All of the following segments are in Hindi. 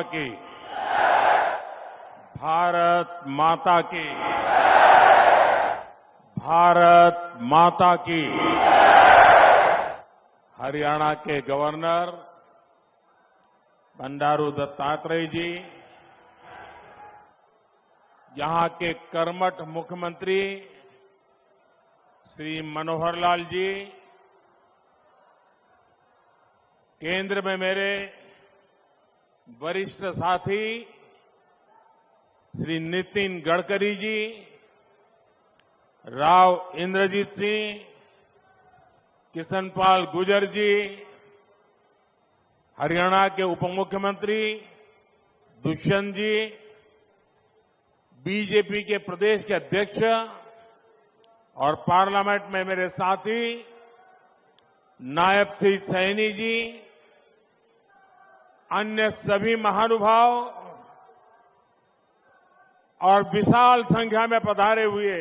की, भारत माता की, भारत माता की। हरियाणा के गवर्नर बंडारू दत्तात्रेय जी, यहां के कर्मठ मुख्यमंत्री श्री मनोहर लाल जी, केंद्र में मेरे वरिष्ठ साथी श्री नितिन गडकरी जी, राव इंद्रजीत सिंह, किशनपाल गुर्जर जी, हरियाणा के उप मुख्यमंत्री दुष्यंत जी, बीजेपी के प्रदेश के अध्यक्ष और पार्लियामेंट में मेरे साथी नायब श्री सैनी जी, अन्य सभी महानुभाव और विशाल संख्या में पधारे हुए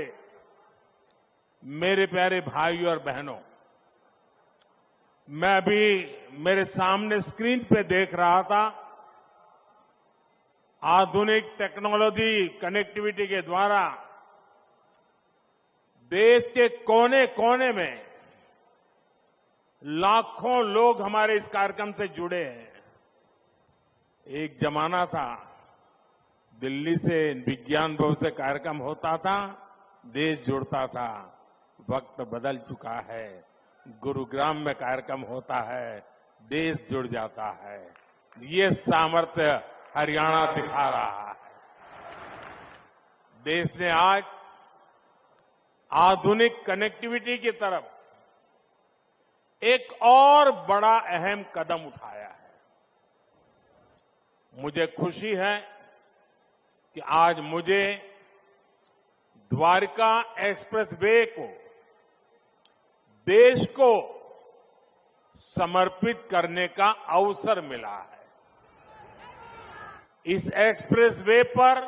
मेरे प्यारे भाइयों और बहनों, मैं अभी मेरे सामने स्क्रीन पे देख रहा था, आधुनिक टेक्नोलॉजी कनेक्टिविटी के द्वारा देश के कोने कोने में लाखों लोग हमारे इस कार्यक्रम से जुड़े हैं। एक जमाना था, दिल्ली से विज्ञान भवन से कार्यक्रम होता था, देश जुड़ता था। वक्त बदल चुका है, गुरुग्राम में कार्यक्रम होता है, देश जुड़ जाता है। ये सामर्थ्य हरियाणा दिखा रहा है। देश ने आज आधुनिक कनेक्टिविटी की तरफ एक और बड़ा अहम कदम उठाया है। मुझे खुशी है कि आज मुझे द्वारका एक्सप्रेसवे को देश को समर्पित करने का अवसर मिला है। इस एक्सप्रेसवे पर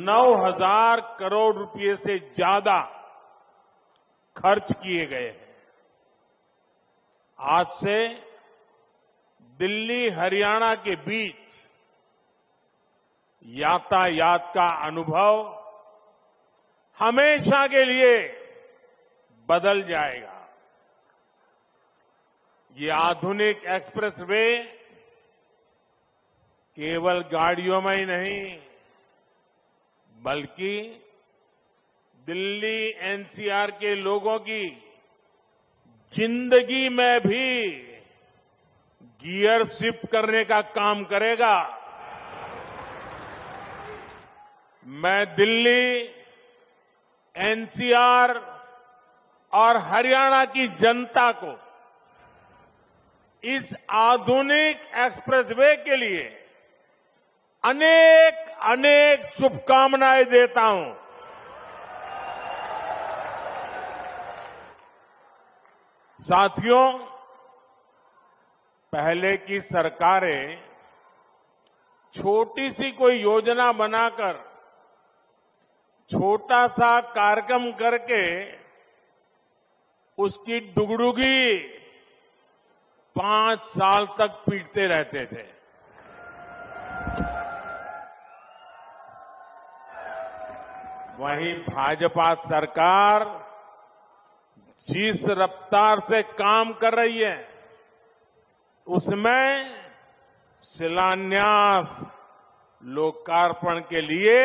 9,000 करोड़ रुपए से ज्यादा खर्च किए गए हैं। आज से दिल्ली हरियाणा के बीच यातायात का अनुभव हमेशा के लिए बदल जाएगा। ये आधुनिक एक्सप्रेसवे केवल गाड़ियों में ही नहीं, बल्कि दिल्ली एनसीआर के लोगों की जिंदगी में भी गियर शिफ्ट करने का काम करेगा। मैं दिल्ली, एनसीआर और हरियाणा की जनता को इस आधुनिक एक्सप्रेसवे के लिए अनेक अनेक शुभकामनाएं देता हूं। साथियों, पहले की सरकारें छोटी सी कोई योजना बनाकर छोटा सा कार्यक्रम करके उसकी डुगडुगी 5 साल तक पीटते रहते थे। वहीं भाजपा सरकार जिस रफ्तार से काम कर रही है, उसमें शिलान्यास, लोकार्पण के लिए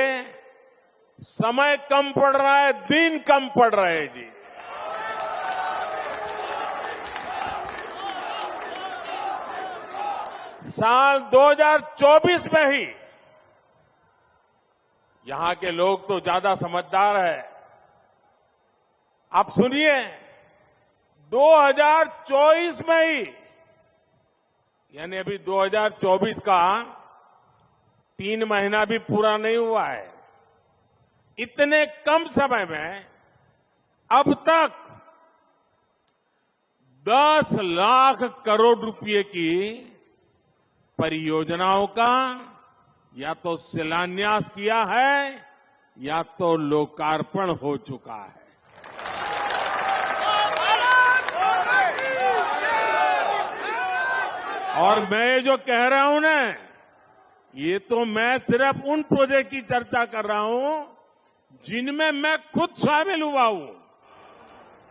समय कम पड़ रहा है, दिन कम पड़ रहे हैं जी। साल 2024 में ही, यहां के लोग तो ज्यादा समझदार है, आप सुनिए, 2024 में ही, यानी अभी 2024 का 3 महीना भी पूरा नहीं हुआ है, इतने कम समय में अब तक 10 लाख करोड़ रुपए की परियोजनाओं का या तो शिलान्यास किया है या तो लोकार्पण हो चुका है। और मैं ये जो कह रहा हूं ना, ये तो मैं सिर्फ उन प्रोजेक्ट की चर्चा कर रहा हूं जिनमें मैं खुद शामिल हुआ हूं।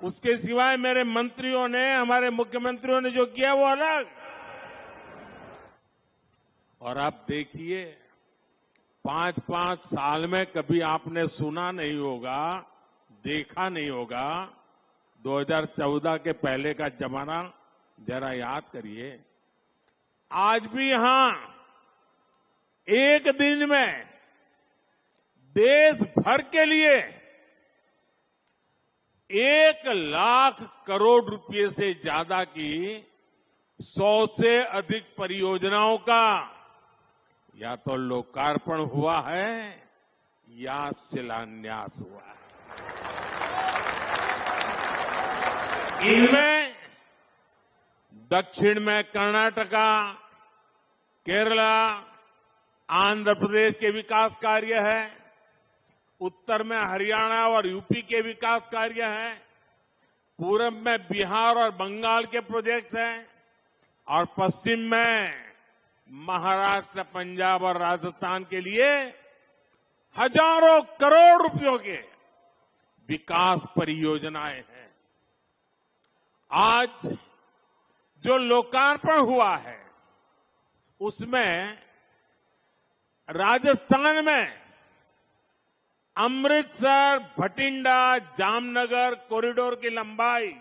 उसके सिवाय मेरे मंत्रियों ने, हमारे मुख्यमंत्रियों ने जो किया वो अलग। और आप देखिए, 5-5 साल में कभी आपने सुना नहीं होगा, देखा नहीं होगा। 2014 के पहले का जमाना जरा याद करिए। आज भी यहां एक दिन में देश भर के लिए 1 लाख करोड़ रुपए से ज्यादा की 100 से अधिक परियोजनाओं का या तो लोकार्पण हुआ है या शिलान्यास हुआ है। इनमें दक्षिण में कर्नाटका, केरला, आंध्र प्रदेश के विकास कार्य है, उत्तर में हरियाणा और यूपी के विकास कार्य हैं, पूरब में बिहार और बंगाल के प्रोजेक्ट हैं, और पश्चिम में महाराष्ट्र, पंजाब और राजस्थान के लिए हजारों करोड़ रुपयों के विकास परियोजनाएं हैं। आज जो लोकार्पण हुआ है उसमें राजस्थान में अमृतसर भटिंडा जामनगर कॉरिडोर की लंबाई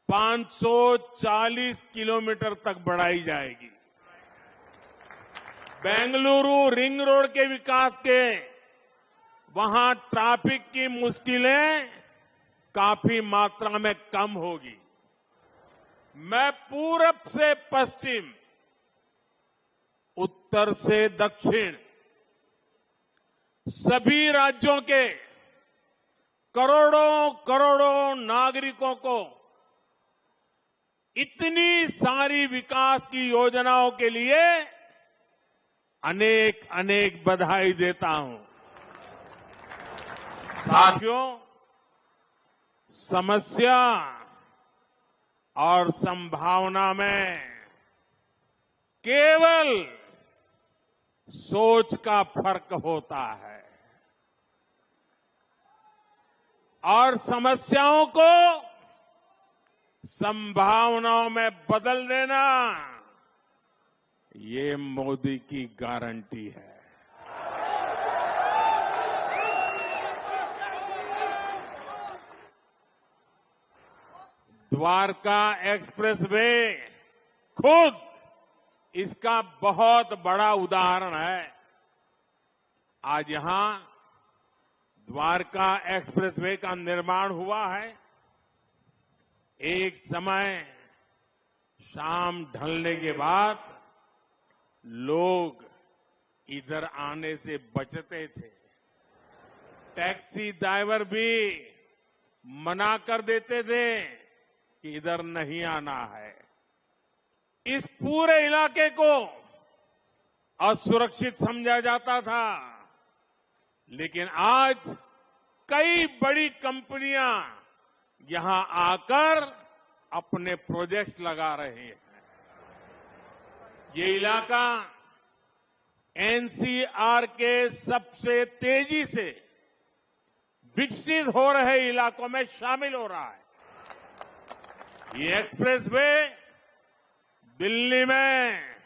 540 किलोमीटर तक बढ़ाई जाएगी। बेंगलुरु रिंग रोड के विकास के वहां ट्रैफिक की मुश्किलें काफी मात्रा में कम होगी। मैं पूरब से पश्चिम, उत्तर से दक्षिण सभी राज्यों के करोड़ों करोड़ों नागरिकों को इतनी सारी विकास की योजनाओं के लिए अनेक अनेक बधाई देता हूं। साथियों, समस्या और संभावना में केवल सोच का फर्क होता है, और समस्याओं को संभावनाओं में बदल देना ये मोदी की गारंटी है। द्वारका एक्सप्रेसवे खुद इसका बहुत बड़ा उदाहरण है। आज यहां द्वारका एक्सप्रेसवे का निर्माण हुआ है। एक समय शाम ढलने के बाद लोग इधर आने से बचते थे। टैक्सी ड्राइवर भी मना कर देते थे कि इधर नहीं आना है। इस पूरे इलाके को असुरक्षित समझा जाता था, लेकिन आज कई बड़ी कंपनियां यहां आकर अपने प्रोजेक्ट्स लगा रहे हैं। ये इलाका एनसीआर के सबसे तेजी से विकसित हो रहे इलाकों में शामिल हो रहा है। ये एक्सप्रेसवे दिल्ली में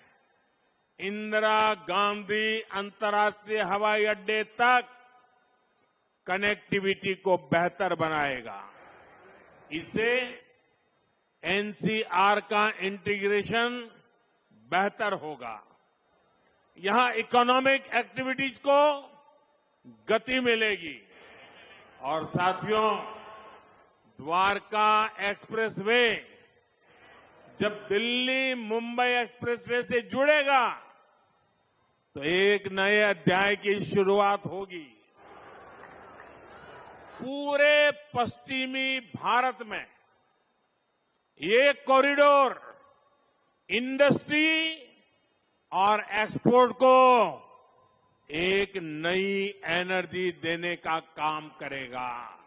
इंदिरा गांधी अंतर्राष्ट्रीय हवाई अड्डे तक कनेक्टिविटी को बेहतर बनाएगा। इससे एनसीआर का इंटीग्रेशन बेहतर होगा। यहां इकोनॉमिक एक्टिविटीज को गति मिलेगी। और साथियों, द्वारका एक्सप्रेसवे जब दिल्ली मुंबई एक्सप्रेसवे से जुड़ेगा तो एक नए अध्याय की शुरुआत होगी। पूरे पश्चिमी भारत में ये कॉरिडोर इंडस्ट्री और एक्सपोर्ट को एक नई एनर्जी देने का काम करेगा।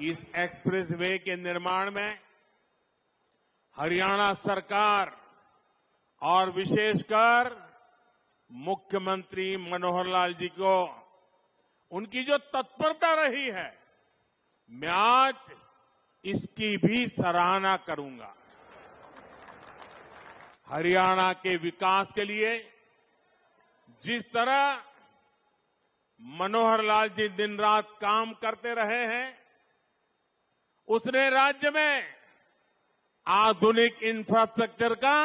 इस एक्सप्रेसवे के निर्माण में हरियाणा सरकार और विशेषकर मुख्यमंत्री मनोहर लाल जी को उनकी जो तत्परता रही है, मैं आज इसकी भी सराहना करूंगा। हरियाणा के विकास के लिए जिस तरह मनोहर लाल जी दिन रात काम करते रहे हैं, उसने राज्य में आधुनिक इंफ्रास्ट्रक्चर का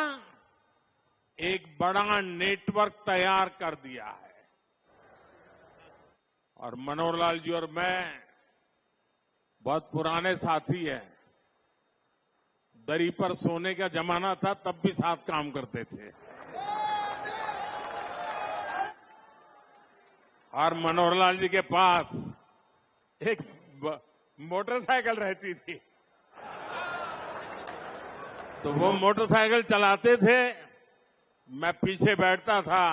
एक बड़ा नेटवर्क तैयार कर दिया है। और मनोहर लाल जी और मैं बहुत पुराने साथी हैं। दरी पर सोने का जमाना था, तब भी साथ काम करते थे। और मनोहर लाल जी के पास एक मोटरसाइकिल रहती थी, तो वो मोटरसाइकिल चलाते थे, मैं पीछे बैठता था,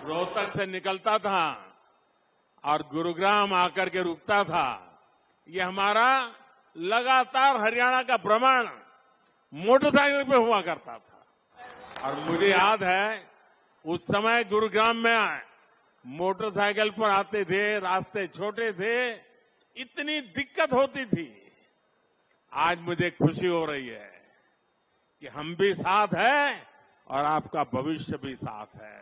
रोहतक से निकलता था और गुरुग्राम आकर के रुकता था। ये हमारा लगातार हरियाणा का भ्रमण मोटरसाइकिल पे हुआ करता था। और मुझे याद है उस समय गुरुग्राम में मोटरसाइकिल पर आते थे, रास्ते छोटे थे, इतनी दिक्कत होती थी। आज मुझे खुशी हो रही है कि हम भी साथ हैं और आपका भविष्य भी साथ है।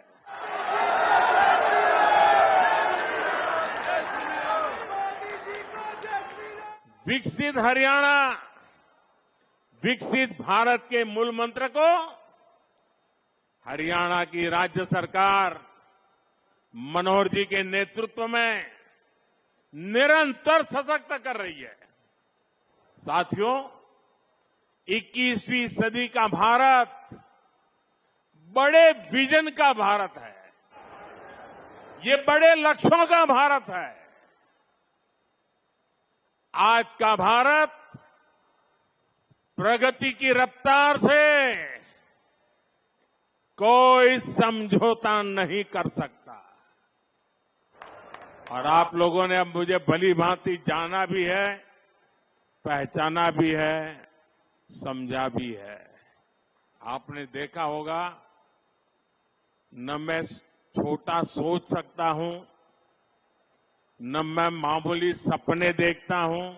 विकसित हरियाणा, विकसित भारत के मूल मंत्र को हरियाणा की राज्य सरकार मनोहर जी के नेतृत्व में निरंतर सशक्त कर रही है। साथियों, 21वीं सदी का भारत बड़े विजन का भारत है। ये बड़े लक्ष्यों का भारत है। आज का भारत प्रगति की रफ्तार से कोई समझौता नहीं कर सकता। और आप लोगों ने अब मुझे भली भांति जाना भी है, पहचाना भी है, समझा भी है। आपने देखा होगा, न मैं छोटा सोच सकता हूं, न मैं मामूली सपने देखता हूं,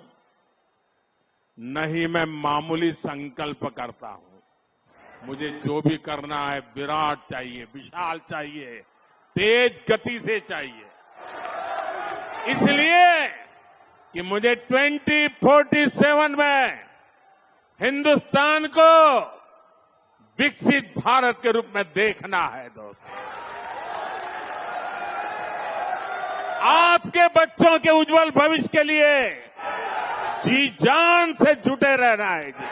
न ही मैं मामूली संकल्प करता हूं। मुझे जो भी करना है विराट चाहिए, विशाल चाहिए, तेज गति से चाहिए। इसलिए कि मुझे 2047 में हिंदुस्तान को विकसित भारत के रूप में देखना है। दोस्तों, आपके बच्चों के उज्जवल भविष्य के लिए जी जान से जुटे रहना है। जी,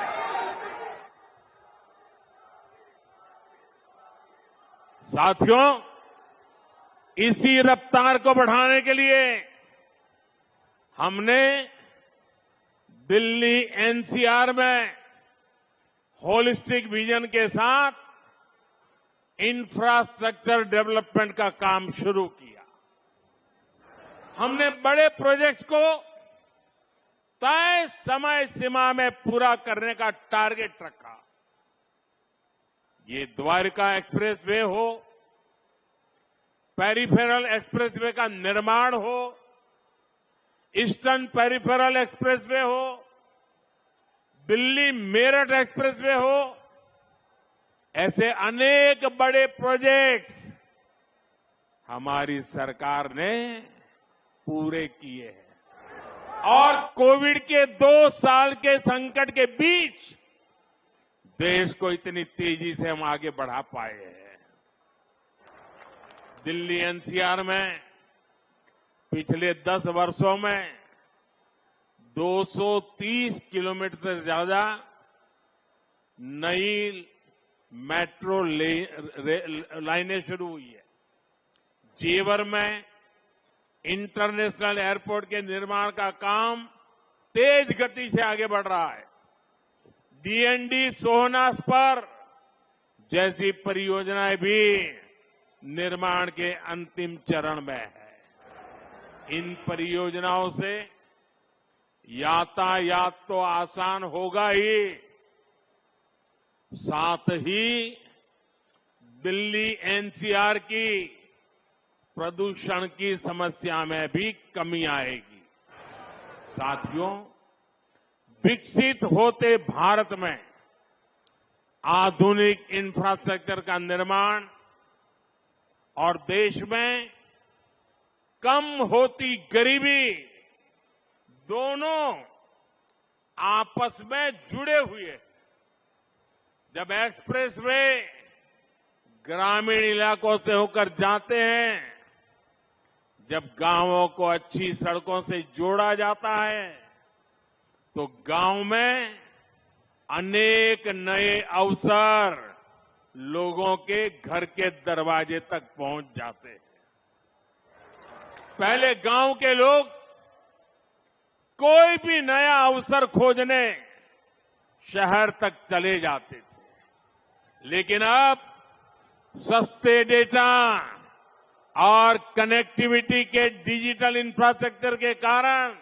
साथियों, इसी रफ्तार को बढ़ाने के लिए हमने दिल्ली एनसीआर में होलिस्टिक विजन के साथ इंफ्रास्ट्रक्चर डेवलपमेंट का काम शुरू किया। हमने बड़े प्रोजेक्ट्स को तय समय सीमा में पूरा करने का टारगेट रखा। ये द्वारका एक्सप्रेसवे हो, पेरिफेरल एक्सप्रेसवे का निर्माण हो, ईस्टर्न पेरिफेरल एक्सप्रेसवे हो, दिल्ली मेरठ एक्सप्रेसवे हो, ऐसे अनेक बड़े प्रोजेक्ट्स हमारी सरकार ने पूरे किए हैं। और कोविड के 2 साल के संकट के बीच देश को इतनी तेजी से हम आगे बढ़ा पाए हैं। दिल्ली एनसीआर में पिछले 10 वर्षों में 230 किलोमीटर से ज्यादा नई मेट्रो लाइनें शुरू हुई है। जेवर में इंटरनेशनल एयरपोर्ट के निर्माण का काम तेज गति से आगे बढ़ रहा है। डीएनडी सोहनास पर जैसी परियोजनाएं भी निर्माण के अंतिम चरण में है। इन परियोजनाओं से यातायात तो आसान होगा ही, साथ ही दिल्ली एनसीआर की प्रदूषण की समस्या में भी कमी आएगी। साथियों, विकसित होते भारत में आधुनिक इंफ्रास्ट्रक्चर का निर्माण और देश में कम होती गरीबी दोनों आपस में जुड़े हुए हैं। जब एक्सप्रेसवे ग्रामीण इलाकों से होकर जाते हैं, जब गांवों को अच्छी सड़कों से जोड़ा जाता है, तो गांव में अनेक नए अवसर लोगों के घर के दरवाजे तक पहुंच जाते हैं। पहले गांव के लोग कोई भी नया अवसर खोजने शहर तक चले जाते थे, लेकिन अब सस्ते डेटा और कनेक्टिविटी के डिजिटल इंफ्रास्ट्रक्चर के कारण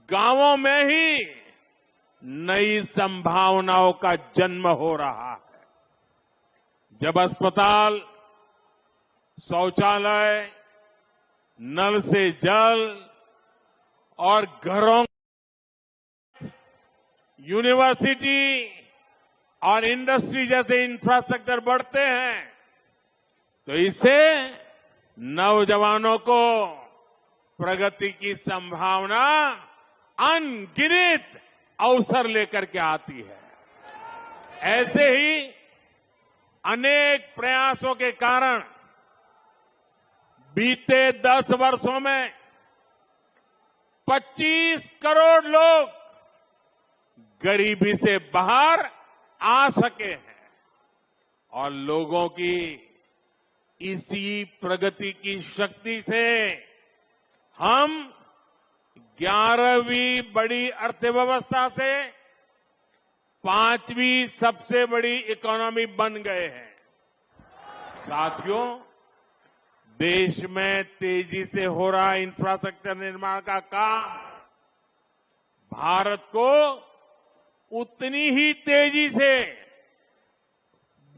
गांवों में ही नई संभावनाओं का जन्म हो रहा है। जब अस्पताल, शौचालय, नल से जल और घरों, यूनिवर्सिटी और इंडस्ट्री जैसे इंफ्रास्ट्रक्चर बढ़ते हैं, तो इससे नौजवानों को प्रगति की संभावना अनगिनत अवसर लेकर के आती है। ऐसे ही अनेक प्रयासों के कारण बीते 10 वर्षों में 25 करोड़ लोग गरीबी से बाहर आ सके हैं और लोगों की इसी प्रगति की शक्ति से हम 11वीं बड़ी अर्थव्यवस्था से 5वीं सबसे बड़ी इकोनॉमी बन गए हैं। साथियों, देश में तेजी से हो रहा इंफ्रास्ट्रक्चर निर्माण का काम भारत को उतनी ही तेजी से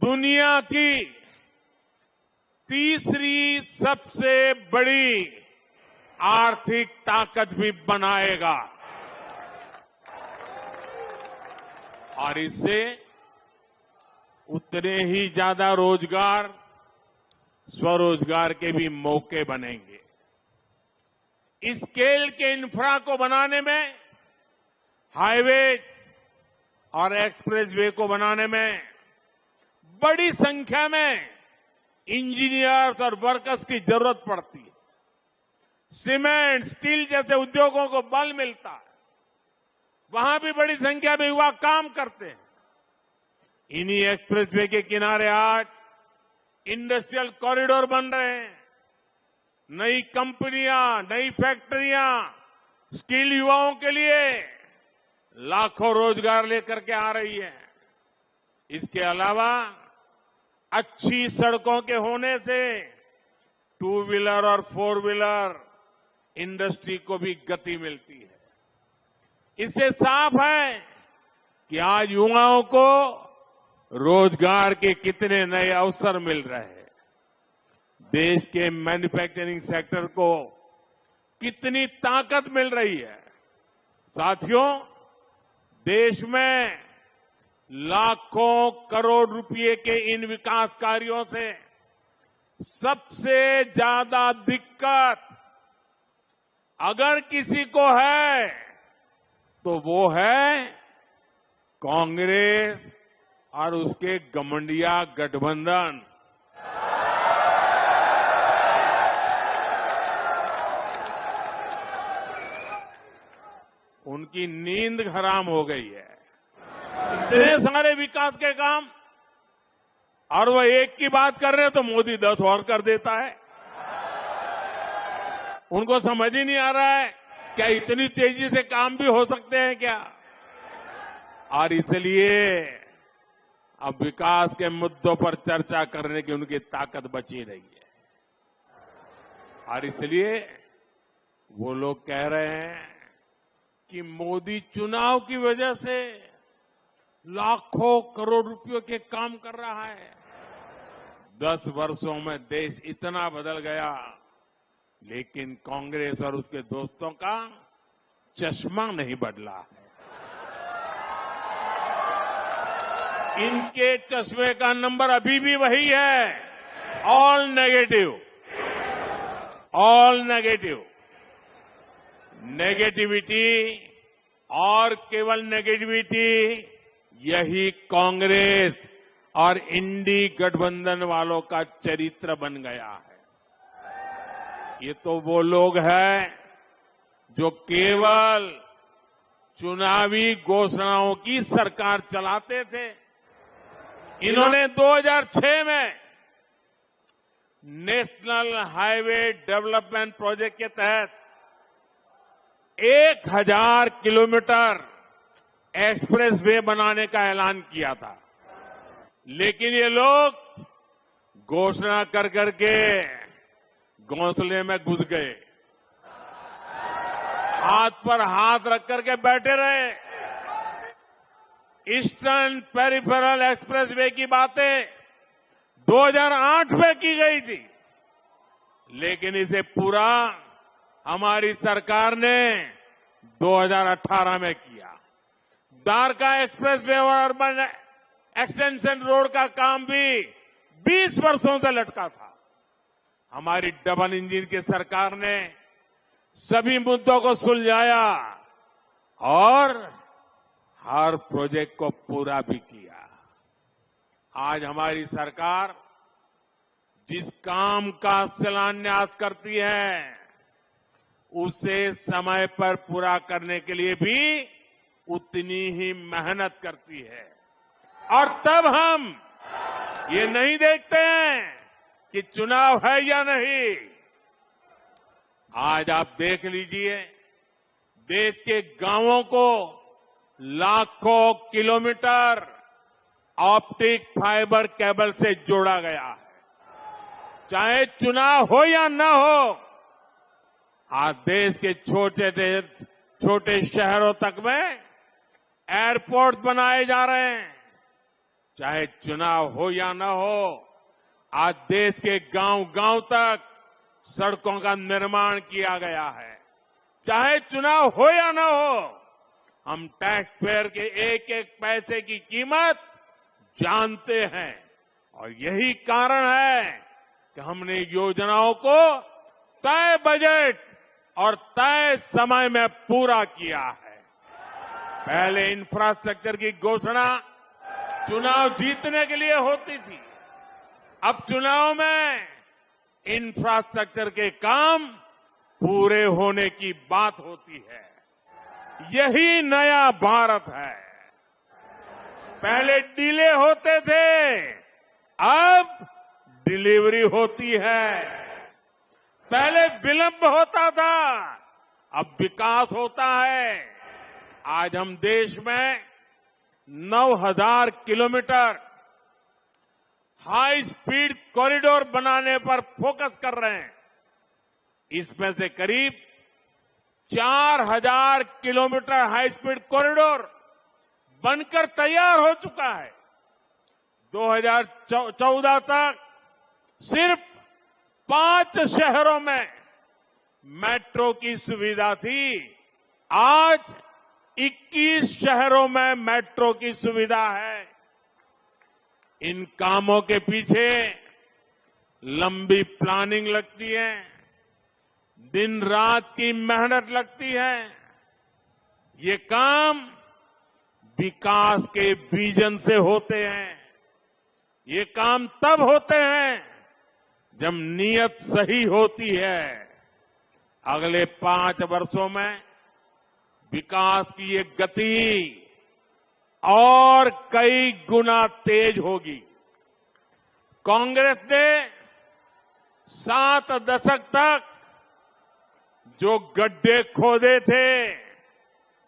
दुनिया की तीसरी सबसे बड़ी आर्थिक ताकत भी बनाएगा और इससे उतने ही ज्यादा रोजगार, स्वरोजगार के भी मौके बनेंगे। इस स्केल के इंफ्रा को बनाने में, हाईवे और एक्सप्रेसवे को बनाने में बड़ी संख्या में इंजीनियर्स और वर्कर्स की जरूरत पड़ती है। सीमेंट, स्टील जैसे उद्योगों को बल मिलता है, वहां भी बड़ी संख्या में युवा काम करते हैं। इन्हीं एक्सप्रेसवे के किनारे आज इंडस्ट्रियल कॉरिडोर बन रहे हैं। नई कंपनियां, नई फैक्ट्रियां स्किल युवाओं के लिए लाखों रोजगार लेकर के आ रही है। इसके अलावा अच्छी सड़कों के होने से 2 व्हीलर और 4 व्हीलर इंडस्ट्री को भी गति मिलती है। इससे साफ है कि आज युवाओं को रोजगार के कितने नए अवसर मिल रहे हैं। देश के मैन्युफैक्चरिंग सेक्टर को कितनी ताकत मिल रही है। साथियों, देश में लाखों करोड़ रुपए के इन विकास कार्यों से सबसे ज्यादा दिक्कत अगर किसी को है तो वो है कांग्रेस और उसके गमंडिया गठबंधन। उनकी नींद हराम हो गई है। इतने सारे विकास के काम और वो एक की बात कर रहे हैं तो मोदी 10 और कर देता है। उनको समझ ही नहीं आ रहा है क्या इतनी तेजी से काम भी हो सकते हैं क्या। और इसलिए अब विकास के मुद्दों पर चर्चा करने की उनकी ताकत बची रही है। और इसलिए वो लोग कह रहे हैं कि मोदी चुनाव की वजह से लाखों करोड़ रुपयों के काम कर रहा है। 10 वर्षों में देश इतना बदल गया, लेकिन कांग्रेस और उसके दोस्तों का चश्मा नहीं बदला है। इनके चश्मे का नंबर अभी भी वही है, all negative, all negative. Negativity और केवल नेगेटिविटी, यही कांग्रेस और इंडी गठबंधन वालों का चरित्र बन गया है। ये तो वो लोग हैं जो केवल चुनावी घोषणाओं की सरकार चलाते थे। इन्होंने 2006 में नेशनल हाईवे डेवलपमेंट प्रोजेक्ट के तहत 1000 किलोमीटर एक्सप्रेस वे बनाने का ऐलान किया था, लेकिन ये लोग घोषणा कर करके घोंसले में घुस गए, हाथ पर हाथ रख करके बैठे रहे। ईस्टर्न पेरिफेरल एक्सप्रेस वे की बातें 2008 में की गई थी, लेकिन इसे पूरा हमारी सरकार ने 2018 में किया। द्वारका एक्सप्रेस वे और अर्बन एक्सटेंशन रोड का काम भी 20 वर्षों से लटका था। हमारी डबल इंजन की सरकार ने सभी मुद्दों को सुलझाया और हर प्रोजेक्ट को पूरा भी किया। आज हमारी सरकार जिस काम का शिलान्यास करती है, उसे समय पर पूरा करने के लिए भी उतनी ही मेहनत करती है। और तब हम ये नहीं देखते हैं कि चुनाव है या नहीं। आज आप देख लीजिए, देश के गांवों को लाखों किलोमीटर ऑप्टिक फाइबर केबल से जोड़ा गया है। चाहे चुनाव हो या न हो, आज देश के छोटे शहरों तक में एयरपोर्ट बनाए जा रहे हैं। चाहे चुनाव हो या न हो, आज देश के गांव-गांव तक सड़कों का निर्माण किया गया है। चाहे चुनाव हो या न हो, हम टैक्स पेयर के एक एक पैसे की कीमत जानते हैं और यही कारण है कि हमने योजनाओं को तय बजट और तय समय में पूरा किया है। पहले इंफ्रास्ट्रक्चर की घोषणा चुनाव जीतने के लिए होती थी, अब चुनाव में इंफ्रास्ट्रक्चर के काम पूरे होने की बात होती है। यही नया भारत है। पहले डिले होते थे, अब डिलीवरी होती है। पहले विलंब होता था, अब विकास होता है। आज हम देश में 9000 किलोमीटर हाई स्पीड कॉरिडोर बनाने पर फोकस कर रहे हैं। इसमें से करीब 4000 किलोमीटर हाई स्पीड कॉरिडोर बनकर तैयार हो चुका है। 2014 तक सिर्फ 5 शहरों में मेट्रो की सुविधा थी, आज 21 शहरों में मेट्रो की सुविधा है। इन कामों के पीछे लंबी प्लानिंग लगती है, दिन रात की मेहनत लगती है। ये काम विकास के विजन से होते हैं। ये काम तब होते हैं जब नीयत सही होती है। अगले 5 वर्षों में विकास की ये गति और कई गुना तेज होगी। कांग्रेस ने 7 दशक तक जो गड्ढे खोदे थे,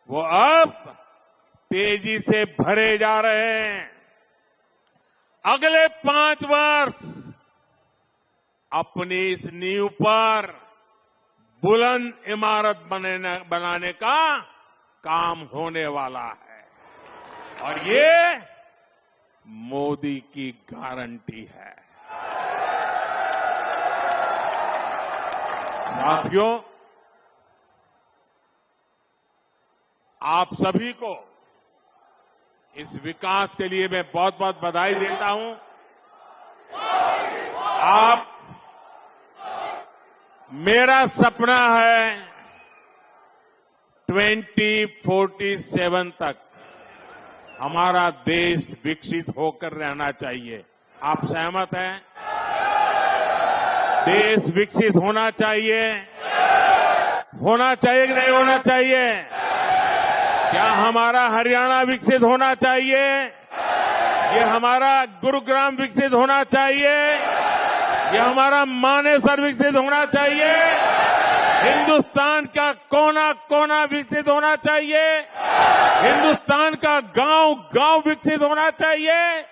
वो अब तेजी से भरे जा रहे हैं। अगले 5 वर्ष अपनी इस नींव पर बुलंद इमारत बनाने का काम होने वाला है। और ये मोदी की गारंटी है। साथियों, आप सभी को इस विकास के लिए मैं बहुत बहुत बधाई देता हूं। आप, मेरा सपना है 2047 तक हमारा देश विकसित होकर रहना चाहिए। आप सहमत हैं? देश विकसित होना चाहिए। होना चाहिए कि नहीं होना चाहिए? क्या हमारा हरियाणा विकसित होना चाहिए? ये हमारा गुरुग्राम विकसित होना चाहिए? ये हमारा मानेसर विकसित होना चाहिए? हिंदुस्तान का कोना कोना विकसित होना चाहिए? हिंदुस्तान का गांव गांव विकसित होना चाहिए?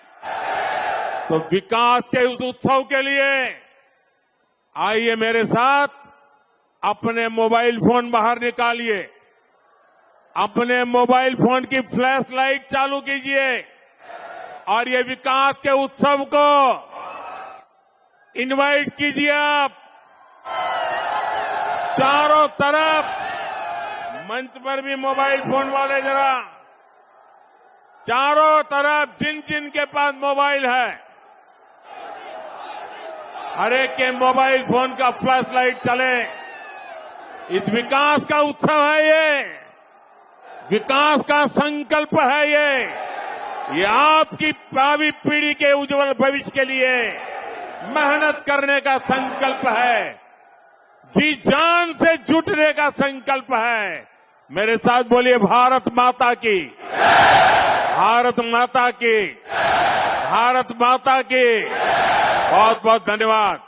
तो विकास के उस उत्सव के लिए आइए मेरे साथ अपने मोबाइल फोन बाहर निकालिए, अपने मोबाइल फोन की फ्लैश लाइट चालू कीजिए और ये विकास के उत्सव को इनवाइट कीजिए। आप चारों तरफ मंच पर भी मोबाइल फोन वाले जरा चारों तरफ जिन जिन के पास मोबाइल है हर एक के मोबाइल फोन का फ्लैश लाइट चले। इस विकास का उत्सव है ये, विकास का संकल्प है ये आपकी भावी पीढ़ी के उज्जवल भविष्य के लिए मेहनत करने का संकल्प है, जी जान से जुटने का संकल्प है। मेरे साथ बोलिए भारत माता की, भारत माता की, भारत माता की। बहुत बहुत धन्यवाद।